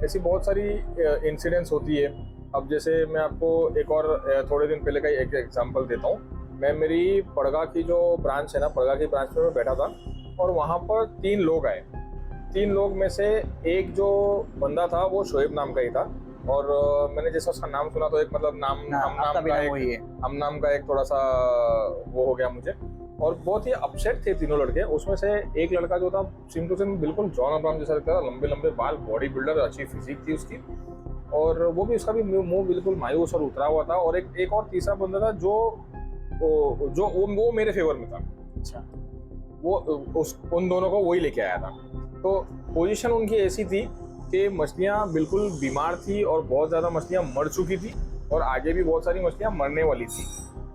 ऐसी बहुत सारी इंसिडेंट्स होती है। अब जैसे मैं आपको एक और थोड़े दिन पहले का एक एग्जांपल देता हूँ। मैं मेरी पड़गा की जो ब्रांच है ना, पड़गा की ब्रांच में मैं बैठा था और वहाँ पर 3 लोग आए। 3 लोग में से एक जो बंदा था वो शोएब नाम का ही था। और मैंने जैसा उसका नाम सुना तो एक मतलब हम नाम का एक थोड़ा सा वो हो गया मुझे। और बहुत ही अपसेट थे तीनों लड़के। उसमें से एक लड़का जो था सिम टू सिम बिल्कुल जॉन अब्राहम जैसा लगता था, लंबे लंबे बाल, बॉडी बिल्डर, अच्छी फिजिक थी उसकी। और वो भी उसका भी मुंह बिल्कुल मायूस और उतरा हुआ था। और एक और तीसरा बंदा था जो वो मेरे फेवर में था। अच्छा। वो उन दोनों को वही लेके आया था। तो पोजीशन उनकी ऐसी थी कि मछलियाँ बिल्कुल बीमार थी और बहुत ज़्यादा मछलियाँ मर चुकी थी और आगे भी बहुत सारी मछलियाँ मरने वाली थी।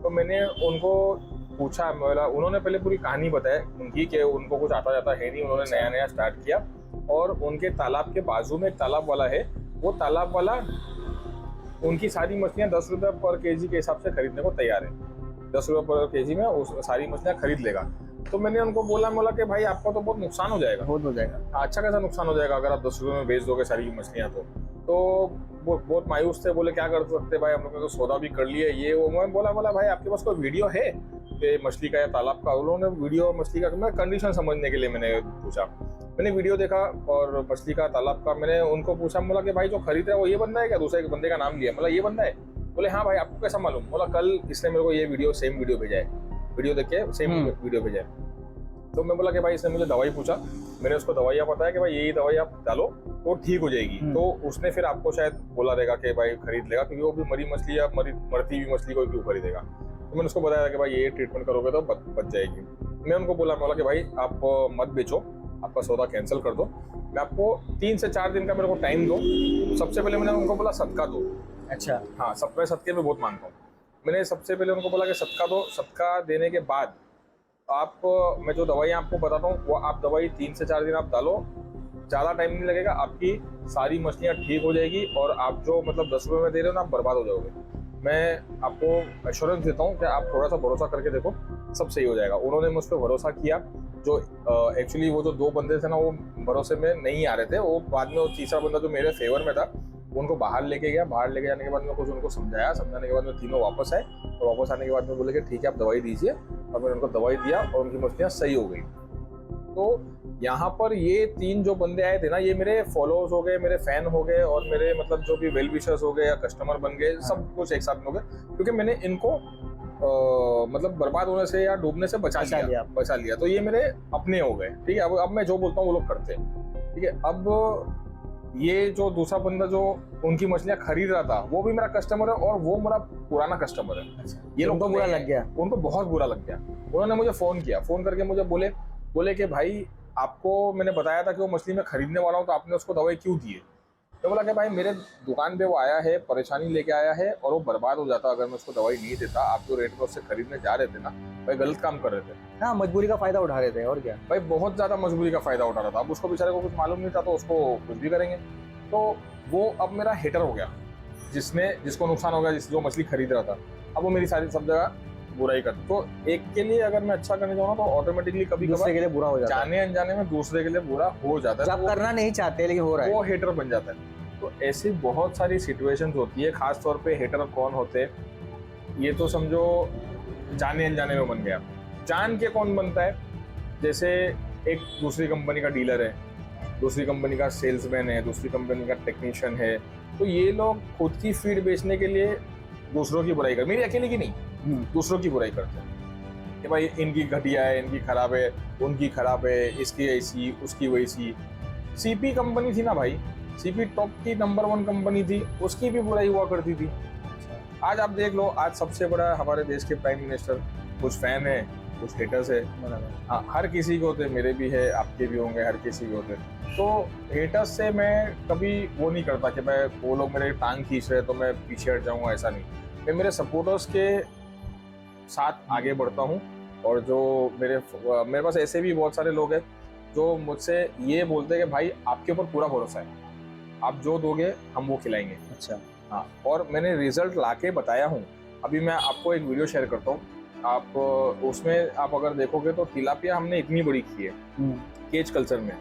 तो मैंने उनको पूछा, उन्होंने पहले पूरी कहानी बताई उनकी कि उनको कुछ आता जाता है नहीं, उन्होंने नया नया स्टार्ट किया। और उनके तालाब के बाजू में एक तालाब वाला है, वो तालाब वाला उनकी सारी मछलियाँ 10 रुपये पर केजी के हिसाब से खरीदने को तैयार है। 10 रुपये पर केजी में उस सारी मछलियाँ खरीद लेगा। तो मैंने उनको बोला कि भाई आपका तो बहुत नुकसान हो जाएगा। बहुत हो जाएगा। अच्छा खासा नुकसान हो जाएगा अगर आप 10 रुपये में बेच दोगे सारी मछलियाँ। तो वो बहुत मायूस थे, बोले क्या कर सकते भाई, हम लोग ने तो सौदा भी कर लिया ये वो। मैं बोला भाई आपके पास कोई वीडियो है कि मछली का या तालाब का? उन्होंने वीडियो मछली का, मैं कंडीशन समझने के लिए मैंने पूछा। मैंने वीडियो देखा और मछली का तालाब का मैंने उनको पूछा, बोला कि भाई जो खरीद रहा है वो ये बंदा है क्या? दूसरे बंदे का नाम लिया, मतलब ये बंदा है? बोले हाँ भाई। आपको कैसा मालूम? बोला कल इसने मेरे को ये सेम वीडियो भेजा है, वीडियो देख के सेम वीडियो भेजा है। तो मैं बोला कि भाई इसने मुझे दवाई पूछा, मैंने उसको दवाइयाँ बताया कि भाई यही दवाई आप डालो तो ठीक हो जाएगी। तो उसने फिर आपको शायद बोला रहेगा कि भाई खरीद लेगा, क्योंकि वो भी मरी मछली या मरती हुई मछली को क्यों खरीदेगा। तो मैंने उसको बताया कि भाई ये ट्रीटमेंट करोगे तो बच जाएगी। मैं उनको बोला कि भाई आप मत बेचो, आपका सौदा कैंसिल कर दो, मैं आपको 3 से 4 दिन का मेरे को टाइम दो। सबसे पहले मैंने उनको बोला सदका दो। अच्छा। हाँ, मैं सदके में बहुत मानता हूँ। मैंने सबसे पहले उनको बोला कि सदका दो, सदका देने के बाद आप, मैं जो दवाई आपको बताता हूँ वो आप दवाई 3 से 4 दिन आप डालो, ज़्यादा टाइम नहीं लगेगा, आपकी सारी मछलियाँ ठीक हो जाएगी और आप जो मतलब 10 रुपये में दे रहे हो ना, आप बर्बाद हो जाओगे। मैं आपको एश्योरेंस देता हूँ कि आप थोड़ा सा भरोसा करके देखो, सब सही हो जाएगा। उन्होंने मुझ पर भरोसा किया। जो एक्चुअली वो जो 2 बंदे थे ना, वो भरोसे में नहीं आ रहे थे। वो बाद में वो तीसरा बंदा जो मेरे फेवर में था, उनको बाहर लेके गया। बाहर लेके जाने के बाद में कुछ उनको समझाने के बाद में तीनों वापस आए। और वापस आने के बाद में बोले कि ठीक है आप दवाई दीजिए। और मैंने उनको दवाई दिया और उनकी मछलियाँ सही हो गई। तो यहाँ पर ये 3 जो बंदे आए थे ना, ये मेरे फॉलोअर्स हो गए, मेरे फैन हो गए और मेरे मतलब जो भी वेल विशर्स हो गए या कस्टमर बन गए, सब कुछ एक साथ में हो गए, क्योंकि मैंने इनको मतलब बर्बाद होने से या डूबने से बचा लिया। तो ये मेरे अपने हो गए। ठीक है, अब मैं जो बोलता हूँ वो लोग करते हैं। ठीक है, अब ये जो दूसरा बंदा जो उनकी मछलियाँ खरीद रहा था, वो भी मेरा कस्टमर है और वो मेरा पुराना कस्टमर है। ये उनको बुरा लग गया? उनको बहुत बुरा लग गया। उन्होंने मुझे फोन किया, फोन करके मुझे बोले कि भाई आपको मैंने बताया था कि वो मछली मैं खरीदने वाला हूँ, तो आपने उसको दवाई क्यों दी है? तो बोला कि भाई मेरे दुकान पे वो आया है, परेशानी लेके आया है और वो बर्बाद हो जाता अगर मैं उसको दवाई नहीं देता। आप जो रेट में उससे खरीदने जा रहे थे ना भाई, गलत काम कर रहे थे। हाँ, मजबूरी का फायदा उठा रहे थे और क्या भाई, बहुत ज्यादा मजबूरी का फायदा उठा रहा था। अब उसको बेचारे को कुछ मालूम नहीं था तो उसको कुछ भी करेंगे। तो वो अब मेरा हेटर हो गया, जिसको नुकसान हो गया, जो मछली खरीद रहा था। अब वो मेरी सारी सब जगह बुराई करता। तो एक के लिए अगर मैं अच्छा करने जाऊँ तो ऑटोमेटिकली कभी दूसरे के लिए बुरा हो जाता है, जाने अनजाने में दूसरे के लिए बुरा हो जाता है। आप करना नहीं चाहते लेकिन हो रहा है, वो हेटर बन जाता है। तो ऐसी बहुत सारी सिचुएशंस होती है। खास तौर पे हेटर कौन होते हैं, ये तो समझो जाने अनजाने में बन गया। जान के कौन बनता है, जैसे एक दूसरी कंपनी का डीलर है, दूसरी कंपनी का सेल्समैन है, दूसरी कंपनी का टेक्नीशियन है। तो ये लोग खुद की फीड बेचने के लिए दूसरों की बुराई करते, मेरी अकेले की नहीं, दूसरों की बुराई करते हैं कि भाई इनकी घटिया है, इनकी खराब है, उनकी खराब है, इसकी ऐसी उसकी वैसी। सीपी कंपनी थी ना भाई, सीपी टॉप की नंबर 1 कंपनी थी, उसकी भी बुराई हुआ करती थी। आज आप देख लो, आज सबसे बड़ा हमारे देश के प्राइम मिनिस्टर, कुछ फैन है, कुछ हेटर्स है। हाँ, हर किसी के होते, मेरे भी है, आपके भी होंगे, हर किसी के होते। तो हेटर्स से मैं कभी वो नहीं करता कि मैं वो लोग मेरे टांग खींच रहे तो मैं पीछे हट जाऊंगा, ऐसा नहीं। मैं मेरे सपोर्टर्स के साथ आगे बढ़ता हूँ। और जो मेरे पास ऐसे भी बहुत सारे लोग हैं जो मुझसे ये बोलते हैं कि भाई आपके ऊपर पूरा भरोसा है, आप जो दोगे हम वो खिलाएंगे। अच्छा। हाँ, और मैंने रिजल्ट लाके बताया हूँ। अभी मैं आपको एक वीडियो शेयर करता हूँ, आप उसमें आप अगर देखोगे तो तिलापिया हमने इतनी बड़ी की है केज कल्चर में।